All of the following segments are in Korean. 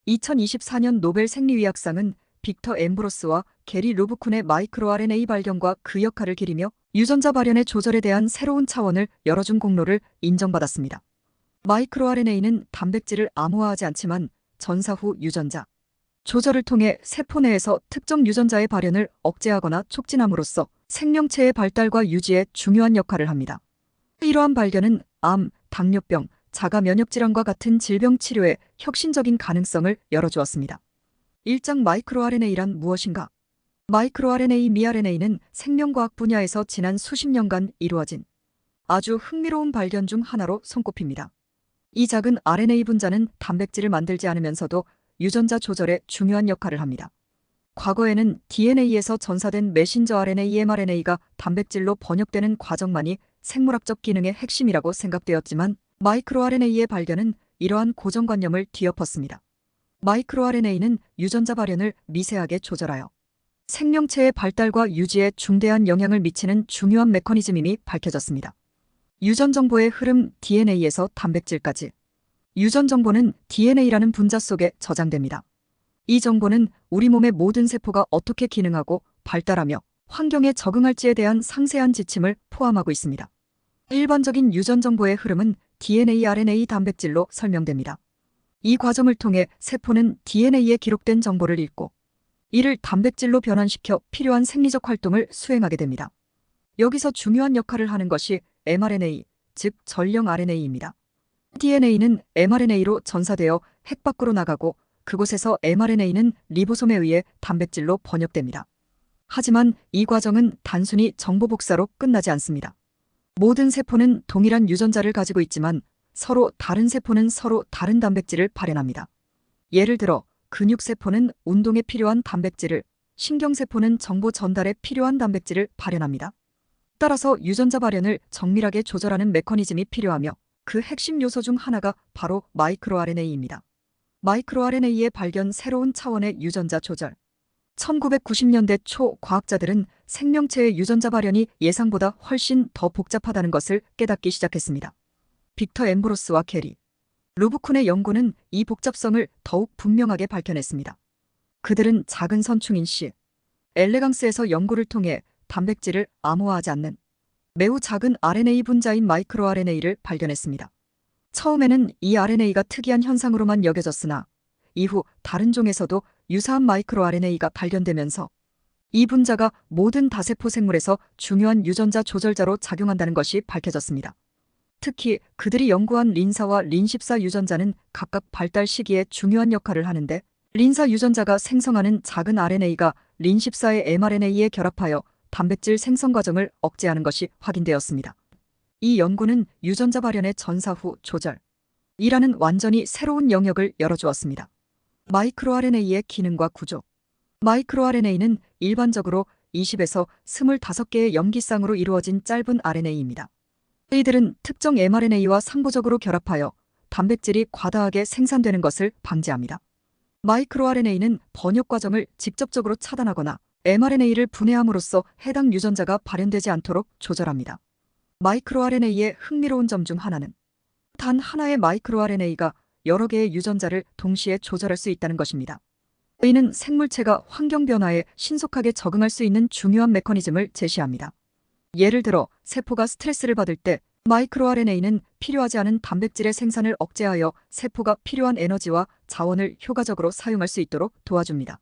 2024년 노벨 생리의학상은 빅터 엠브로스와 게리 루브쿤의 마이크로 RNA 발견과 그 역할을 기리며 유전자 발현의 조절에 대한 새로운 차원을 열어준 공로를 인정받았습니다. 마이크로 RNA는 단백질을 암호화하지 않지만 전사 후 유전자 조절을 통해 세포 내에서 특정 유전자의 발현을 억제하거나 촉진함으로써 생명체의 발달과 유지에 중요한 역할을 합니다. 이러한 발견은 암, 당뇨병, 자가 면역질환과 같은 질병 치료에 혁신적인 가능성을 열어주었습니다. 1장 마이크로 RNA란 무엇인가? 마이크로 RNA 미RNA는 생명과학 분야에서 지난 수십 년간 이루어진 아주 흥미로운 발견 중 하나로 손꼽힙니다. 이 작은 RNA 분자는 단백질을 만들지 않으면서도 유전자 조절에 중요한 역할을 합니다. 과거에는 DNA에서 전사된 메신저 RNA mRNA가 단백질로 번역되는 과정만이 생물학적 기능의 핵심이라고 생각되었지만 마이크로 RNA의 발견은 이러한 고정관념을 뒤엎었습니다. 마이크로 RNA는 유전자 발현을 미세하게 조절하여 생명체의 발달과 유지에 중대한 영향을 미치는 중요한 메커니즘임이 밝혀졌습니다. 유전 정보의 흐름 DNA에서 단백질까지. 유전 정보는 DNA라는 분자 속에 저장됩니다. 이 정보는 우리 몸의 모든 세포가 어떻게 기능하고 발달하며 환경에 적응할지에 대한 상세한 지침을 포함하고 있습니다. 일반적인 유전 정보의 흐름은 DNA, RNA 단백질로 설명됩니다. 이 과정을 통해 세포는 DNA에 기록된 정보를 읽고 이를 단백질로 변환시켜 필요한 생리적 활동을 수행하게 됩니다. 여기서 중요한 역할을 하는 것이 mRNA, 즉 전령 RNA입니다. DNA는 mRNA로 전사되어 핵 밖으로 나가고 그곳에서 mRNA는 리보솜에 의해 단백질로 번역됩니다. 하지만 이 과정은 단순히 정보 복사로 끝나지 않습니다. 모든 세포는 동일한 유전자를 가지고 있지만 서로 다른 세포는 서로 다른 단백질을 발현합니다. 예를 들어 근육세포는 운동에 필요한 단백질을, 신경세포는 정보 전달에 필요한 단백질을 발현합니다. 따라서 유전자 발현을 정밀하게 조절하는 메커니즘이 필요하며 그 핵심 요소 중 하나가 바로 마이크로 RNA입니다. 마이크로 RNA의 발견 새로운 차원의 유전자 조절. 1990년대 초 과학자들은 생명체의 유전자 발현이 예상보다 훨씬 더 복잡하다는 것을 깨닫기 시작했습니다. 빅터 엠브로스와 게리 루브쿤의 연구는 이 복잡성을 더욱 분명하게 밝혀냈습니다. 그들은 작은 선충인 C. 엘레강스에서 연구를 통해 단백질을 암호화하지 않는 매우 작은 RNA 분자인 마이크로 RNA를 발견했습니다. 처음에는 이 RNA가 특이한 현상으로만 여겨졌으나 이후 다른 종에서도 유사한 마이크로 RNA가 발견되면서 이 분자가 모든 다세포 생물에서 중요한 유전자 조절자로 작용한다는 것이 밝혀졌습니다. 특히 그들이 연구한 린사와 린14 유전자는 각각 발달 시기에 중요한 역할을 하는데 린사 유전자가 생성하는 작은 RNA가 린14의 mRNA에 결합하여 단백질 생성 과정을 억제하는 것이 확인되었습니다. 이 연구는 유전자 발현의 전사 후 조절이라는 완전히 새로운 영역을 열어주었습니다. 마이크로 RNA의 기능과 구조. 마이크로 RNA는 일반적으로 20에서 25개의 염기쌍으로 이루어진 짧은 RNA입니다. 이들은 특정 mRNA와 상부적으로 결합하여 단백질이 과다하게 생산되는 것을 방지합니다. 마이크로 RNA는 번역 과정을 직접적으로 차단하거나 mRNA를 분해함으로써 해당 유전자가 발현되지 않도록 조절합니다. 마이크로 RNA의 흥미로운 점 중 하나는 단 하나의 마이크로 RNA가 여러 개의 유전자를 동시에 조절할 수 있다는 것입니다. 이는 생물체가 환경 변화에 신속하게 적응할 수 있는 중요한 메커니즘을 제시합니다. 예를 들어 세포가 스트레스를 받을 때 마이크로 RNA는 필요하지 않은 단백질의 생산을 억제하여 세포가 필요한 에너지와 자원을 효과적으로 사용할 수 있도록 도와줍니다.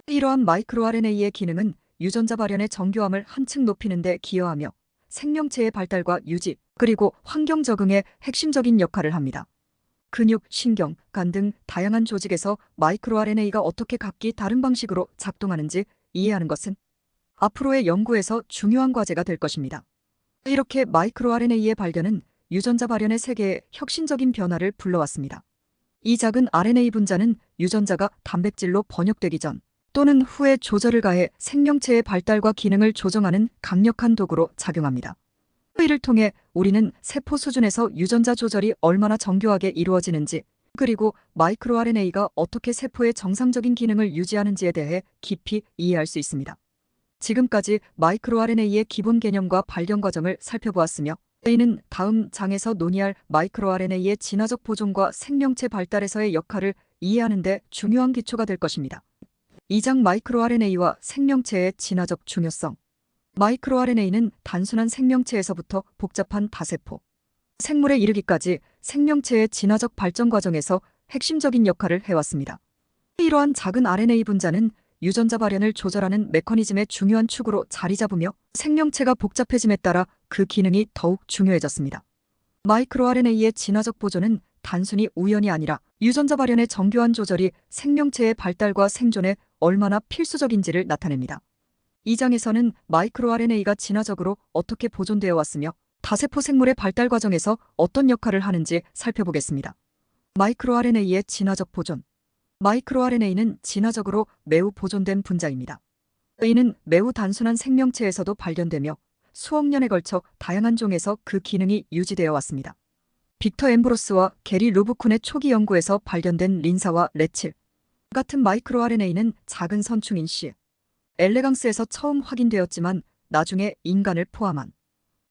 이러한 마이크로 RNA의 기능은 유전자 발현의 정교함을 한층 높이는 데 기여하며 생명체의 발달과 유지, 그리고 환경 적응에 핵심적인 역할을 합니다. 근육, 신경, 간 등 다양한 조직에서 마이크로 RNA가 어떻게 각기 다른 방식으로 작동하는지 이해하는 것은 앞으로의 연구에서 중요한 과제가 될 것입니다. 이렇게 마이크로 RNA의 발견은 유전자 발현의 세계에 혁신적인 변화를 불러왔습니다. 이 작은 RNA 분자는 유전자가 단백질로 번역되기 전 또는 후에 조절을 가해 생명체의 발달과 기능을 조정하는 강력한 도구로 작용합니다. 이를 통해 우리는 세포 수준에서 유전자 조절이 얼마나 정교하게 이루어지는지, 그리고 마이크로 RNA가 어떻게 세포의 정상적인 기능을 유지하는지에 대해 깊이 이해할 수 있습니다. 지금까지 마이크로 RNA의 기본 개념과 발견 과정을 살펴보았으며 이는 다음 장에서 논의할 마이크로 RNA의 진화적 보존과 생명체 발달에서의 역할을 이해하는 데 중요한 기초가 될 것입니다. 2장 마이크로 RNA와 생명체의 진화적 중요성. 마이크로 RNA는 단순한 생명체에서부터 복잡한 다세포 생물에 이르기까지 생명체의 진화적 발전 과정에서 핵심적인 역할을 해왔습니다. 이러한 작은 RNA 분자는 유전자 발현을 조절하는 메커니즘의 중요한 축으로 자리 잡으며 생명체가 복잡해짐에 따라 그 기능이 더욱 중요해졌습니다. 마이크로 RNA의 진화적 보존은 단순히 우연이 아니라 유전자 발현의 정교한 조절이 생명체의 발달과 생존에 얼마나 필수적인지를 나타냅니다. 이 장에서는 마이크로 RNA가 진화적으로 어떻게 보존되어 왔으며 다세포 생물의 발달 과정에서 어떤 역할을 하는지 살펴보겠습니다. 마이크로 RNA의 진화적 보존. 마이크로 RNA는 진화적으로 매우 보존된 분자입니다. 이는 매우 단순한 생명체에서도 발견되며 수억 년에 걸쳐 다양한 종에서 그 기능이 유지되어 왔습니다. 빅터 엠브로스와 게리 루브쿤의 초기 연구에서 발견된 린사와 레칠 같은 마이크로 RNA는 작은 선충인 C. 엘레강스에서 처음 확인되었지만 나중에 인간을 포함한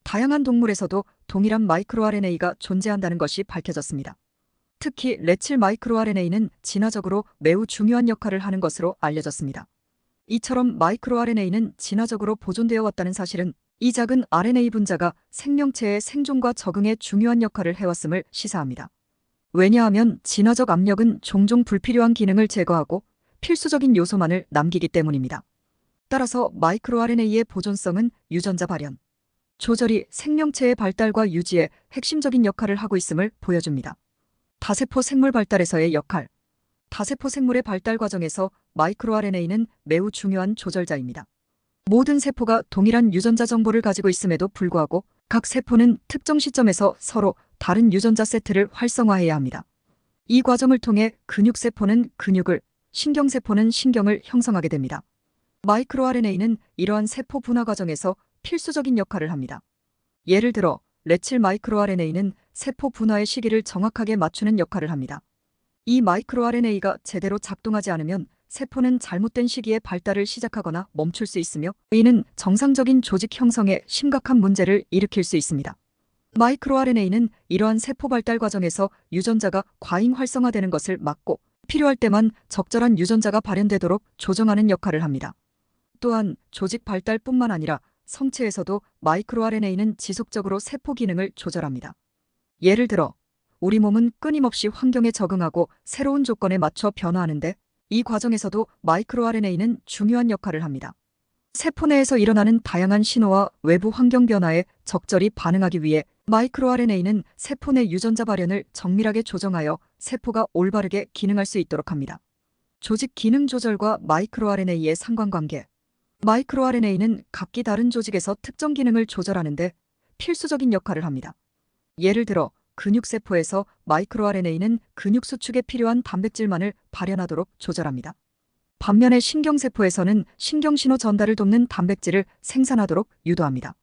다양한 동물에서도 동일한 마이크로 RNA가 존재한다는 것이 밝혀졌습니다. 특히 레칠 마이크로 RNA는 진화적으로 매우 중요한 역할을 하는 것으로 알려졌습니다. 이처럼 마이크로 RNA는 진화적으로 보존되어 왔다는 사실은 이 작은 RNA 분자가 생명체의 생존과 적응에 중요한 역할을 해왔음을 시사합니다. 왜냐하면 진화적 압력은 종종 불필요한 기능을 제거하고 필수적인 요소만을 남기기 때문입니다. 따라서 마이크로 RNA의 보존성은 유전자 발현, 조절이 생명체의 발달과 유지에 핵심적인 역할을 하고 있음을 보여줍니다. 다세포 생물 발달에서의 역할. 다세포 생물의 발달 과정에서 마이크로 RNA는 매우 중요한 조절자입니다. 모든 세포가 동일한 유전자 정보를 가지고 있음에도 불구하고 각 세포는 특정 시점에서 서로 다른 유전자 세트를 활성화해야 합니다. 이 과정을 통해 근육세포는 근육을, 신경세포는 신경을 형성하게 됩니다. 마이크로 RNA는 이러한 세포 분화 과정에서 필수적인 역할을 합니다. 예를 들어 레칠 마이크로 RNA는 세포 분화의 시기를 정확하게 맞추는 역할을 합니다. 이 마이크로 RNA가 제대로 작동하지 않으면 세포는 잘못된 시기에 발달을 시작하거나 멈출 수 있으며 이는 정상적인 조직 형성에 심각한 문제를 일으킬 수 있습니다. 마이크로 RNA는 이러한 세포 발달 과정에서 유전자가 과잉 활성화되는 것을 막고 필요할 때만 적절한 유전자가 발현되도록 조정하는 역할을 합니다. 또한 조직 발달뿐만 아니라 성체에서도 마이크로 RNA는 지속적으로 세포 기능을 조절합니다. 예를 들어 우리 몸은 끊임없이 환경에 적응하고 새로운 조건에 맞춰 변화하는데 이 과정에서도 마이크로 RNA는 중요한 역할을 합니다. 세포 내에서 일어나는 다양한 신호와 외부 환경 변화에 적절히 반응하기 위해 마이크로 RNA는 세포 내 유전자 발현을 정밀하게 조정하여 세포가 올바르게 기능할 수 있도록 합니다. 조직 기능 조절과 마이크로 RNA의 상관관계. 마이크로 RNA는 각기 다른 조직에서 특정 기능을 조절하는데 필수적인 역할을 합니다. 예를 들어 근육세포에서 마이크로 RNA는 근육 수축에 필요한 단백질만을 발현하도록 조절합니다. 반면에 신경세포에서는 신경신호 전달을 돕는 단백질을 생산하도록 유도합니다.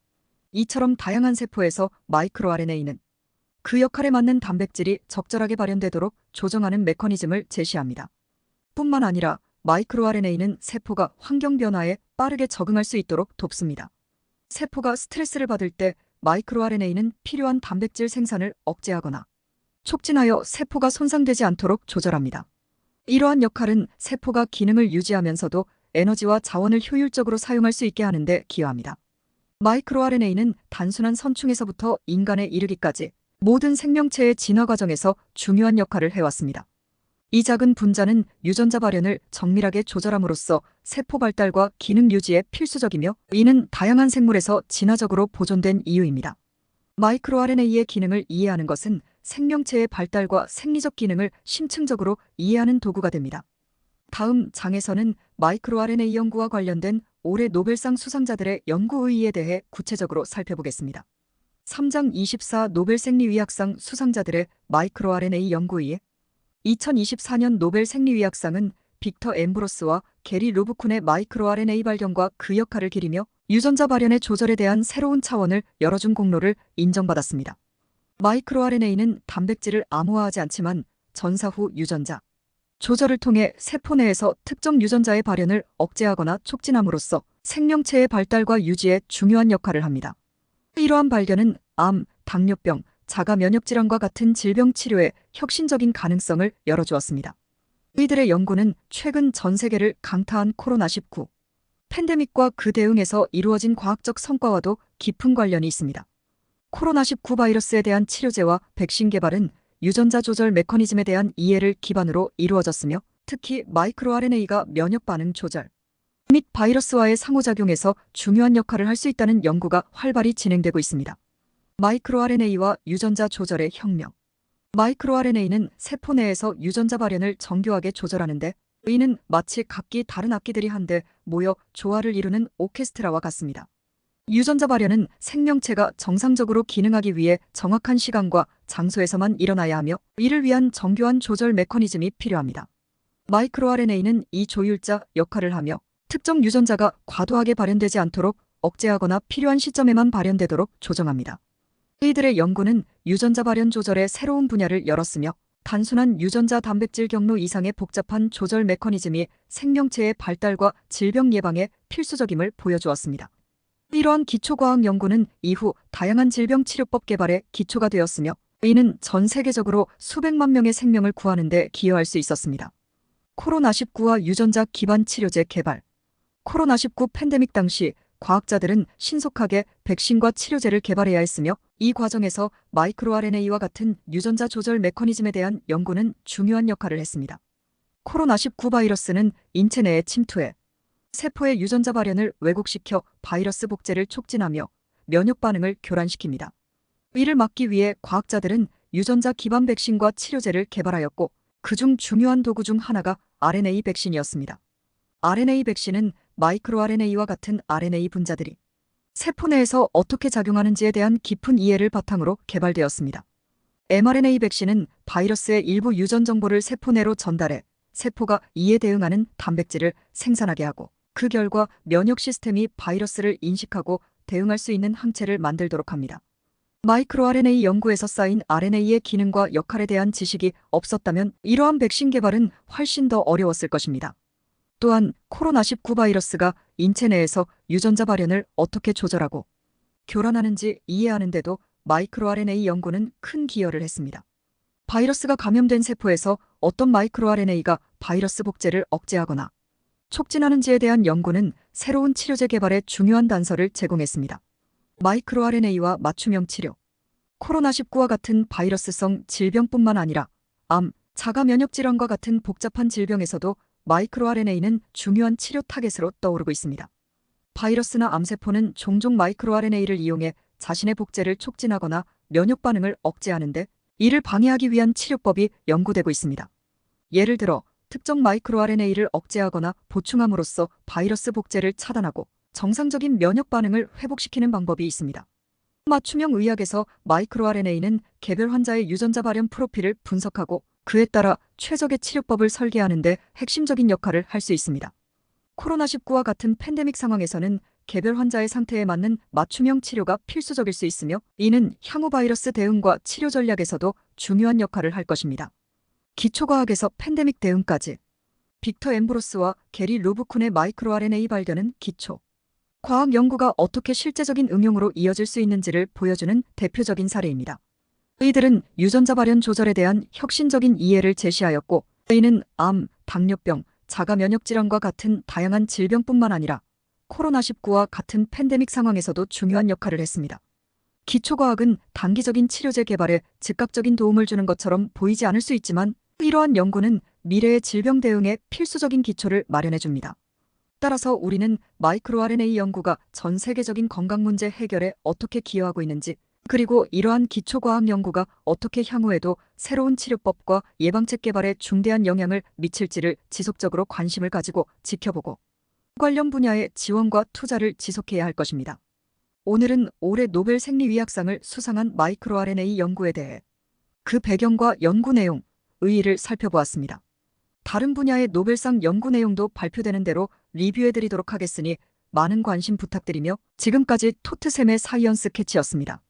이처럼 다양한 세포에서 마이크로 RNA는 그 역할에 맞는 단백질이 적절하게 발현되도록 조정하는 메커니즘을 제시합니다. 뿐만 아니라 마이크로 RNA는 세포가 환경 변화에 빠르게 적응할 수 있도록 돕습니다. 세포가 스트레스를 받을 때 마이크로 RNA는 필요한 단백질 생산을 억제하거나 촉진하여 세포가 손상되지 않도록 조절합니다. 이러한 역할은 세포가 기능을 유지하면서도 에너지와 자원을 효율적으로 사용할 수 있게 하는 데 기여합니다. 마이크로 RNA는 단순한 선충에서부터 인간에 이르기까지 모든 생명체의 진화 과정에서 중요한 역할을 해왔습니다. 이 작은 분자는 유전자 발현을 정밀하게 조절함으로써 세포 발달과 기능 유지에 필수적이며 이는 다양한 생물에서 진화적으로 보존된 이유입니다. 마이크로 RNA의 기능을 이해하는 것은 생명체의 발달과 생리적 기능을 심층적으로 이해하는 도구가 됩니다. 다음 장에서는 마이크로 RNA 연구와 관련된 올해 노벨상 수상자들의 연구 의의에 대해 구체적으로 살펴보겠습니다. 3장 24 노벨 생리의학상 수상자들의 마이크로 RNA 연구 의의. 2024년 노벨 생리의학상은 빅터 엠브로스와 게리 루브쿤의 마이크로 RNA 발견과 그 역할을 기리며 유전자 발현의 조절에 대한 새로운 차원을 열어준 공로를 인정받았습니다. 마이크로 RNA는 단백질을 암호화하지 않지만 전사 후 유전자 조절을 통해 세포 내에서 특정 유전자의 발현을 억제하거나 촉진함으로써 생명체의 발달과 유지에 중요한 역할을 합니다. 이러한 발견은 암, 당뇨병, 자가 면역 질환과 같은 질병 치료에 혁신적인 가능성을 열어주었습니다. 이들의 연구는 최근 전 세계를 강타한 코로나19 팬데믹과 그 대응에서 이루어진 과학적 성과와도 깊은 관련이 있습니다. 코로나19 바이러스에 대한 치료제와 백신 개발은 유전자 조절 메커니즘에 대한 이해를 기반으로 이루어졌으며, 특히 마이크로 RNA가 면역 반응 조절 및 바이러스와의 상호작용에서 중요한 역할을 할 수 있다는 연구가 활발히 진행되고 있습니다. 마이크로 RNA와 유전자 조절의 혁명. 마이크로 RNA는 세포 내에서 유전자 발현을 정교하게 조절하는데, 이는 마치 각기 다른 악기들이 한데 모여 조화를 이루는 오케스트라와 같습니다. 유전자 발현은 생명체가 정상적으로 기능하기 위해 정확한 시간과 장소에서만 일어나야 하며, 이를 위한 정교한 조절 메커니즘이 필요합니다. 마이크로 RNA는 이 조율자 역할을 하며, 특정 유전자가 과도하게 발현되지 않도록 억제하거나 필요한 시점에만 발현되도록 조정합니다. 이들의 연구는 유전자 발현 조절의 새로운 분야를 열었으며, 단순한 유전자 단백질 경로 이상의 복잡한 조절 메커니즘이 생명체의 발달과 질병 예방에 필수적임을 보여주었습니다. 이러한 기초과학 연구는 이후 다양한 질병 치료법 개발에 기초가 되었으며, 이는 전 세계적으로 수백만 명의 생명을 구하는 데 기여할 수 있었습니다. 코로나19와 유전자 기반 치료제 개발. 코로나19 팬데믹 당시 과학자들은 신속하게 백신과 치료제를 개발해야 했으며, 이 과정에서 마이크로 RNA와 같은 유전자 조절 메커니즘에 대한 연구는 중요한 역할을 했습니다. 코로나19 바이러스는 인체 내에 침투해 세포의 유전자 발현을 왜곡시켜 바이러스 복제를 촉진하며 면역 반응을 교란시킵니다. 이를 막기 위해 과학자들은 유전자 기반 백신과 치료제를 개발하였고, 그중 중요한 도구 중 하나가 RNA 백신이었습니다. RNA 백신은 마이크로 RNA와 같은 RNA 분자들이 세포 내에서 어떻게 작용하는지에 대한 깊은 이해를 바탕으로 개발되었습니다. mRNA 백신은 바이러스의 일부 유전 정보를 세포 내로 전달해 세포가 이에 대응하는 단백질을 생산하게 하고, 그 결과 면역 시스템이 바이러스를 인식하고 대응할 수 있는 항체를 만들도록 합니다. 마이크로 RNA 연구에서 쌓인 RNA의 기능과 역할에 대한 지식이 없었다면 이러한 백신 개발은 훨씬 더 어려웠을 것입니다. 또한 코로나19 바이러스가 인체 내에서 유전자 발현을 어떻게 조절하고 교란하는지 이해하는 데도 마이크로 RNA 연구는 큰 기여를 했습니다. 바이러스가 감염된 세포에서 어떤 마이크로 RNA가 바이러스 복제를 억제하거나 촉진하는지에 대한 연구는 새로운 치료제 개발에 중요한 단서를 제공했습니다. 마이크로 RNA와 맞춤형 치료. 코로나19와 같은 바이러스성 질병뿐만 아니라 암, 자가 면역 질환과 같은 복잡한 질병에서도 마이크로 RNA는 중요한 치료 타겟으로 떠오르고 있습니다. 바이러스나 암세포는 종종 마이크로 RNA를 이용해 자신의 복제를 촉진하거나 면역 반응을 억제하는데, 이를 방해하기 위한 치료법이 연구되고 있습니다. 예를 들어 특정 마이크로 RNA를 억제하거나 보충함으로써 바이러스 복제를 차단하고 정상적인 면역 반응을 회복시키는 방법이 있습니다. 맞춤형 의학에서 마이크로 RNA는 개별 환자의 유전자 발현 프로필을 분석하고 그에 따라 최적의 치료법을 설계하는 데 핵심적인 역할을 할 수 있습니다. 코로나19와 같은 팬데믹 상황에서는 개별 환자의 상태에 맞는 맞춤형 치료가 필수적일 수 있으며, 이는 향후 바이러스 대응과 치료 전략에서도 중요한 역할을 할 것입니다. 기초과학에서 팬데믹 대응까지. 빅터 엠브로스와 게리 루브쿤의 마이크로 RNA 발견은 기초 과학 연구가 어떻게 실제적인 응용으로 이어질 수 있는지를 보여주는 대표적인 사례입니다. 이들은 유전자 발현 조절에 대한 혁신적인 이해를 제시하였고, 이는 암, 당뇨병, 자가 면역 질환과 같은 다양한 질병뿐만 아니라 코로나19와 같은 팬데믹 상황에서도 중요한 역할을 했습니다. 기초과학은 단기적인 치료제 개발에 즉각적인 도움을 주는 것처럼 보이지 않을 수 있지만, 이러한 연구는 미래의 질병 대응에 필수적인 기초를 마련해 줍니다. 따라서 우리는 마이크로 RNA 연구가 전 세계적인 건강 문제 해결에 어떻게 기여하고 있는지, 그리고 이러한 기초과학 연구가 어떻게 향후에도 새로운 치료법과 예방책 개발에 중대한 영향을 미칠지를 지속적으로 관심을 가지고 지켜보고 관련 분야의 지원과 투자를 지속해야 할 것입니다. 오늘은 올해 노벨 생리의학상을 수상한 마이크로 RNA 연구에 대해 그 배경과 연구 내용, 의의를 살펴보았습니다. 다른 분야의 노벨상 연구 내용도 발표되는 대로 리뷰해드리도록 하겠으니 많은 관심 부탁드리며, 지금까지 토트샘의 사이언스 캐치였습니다.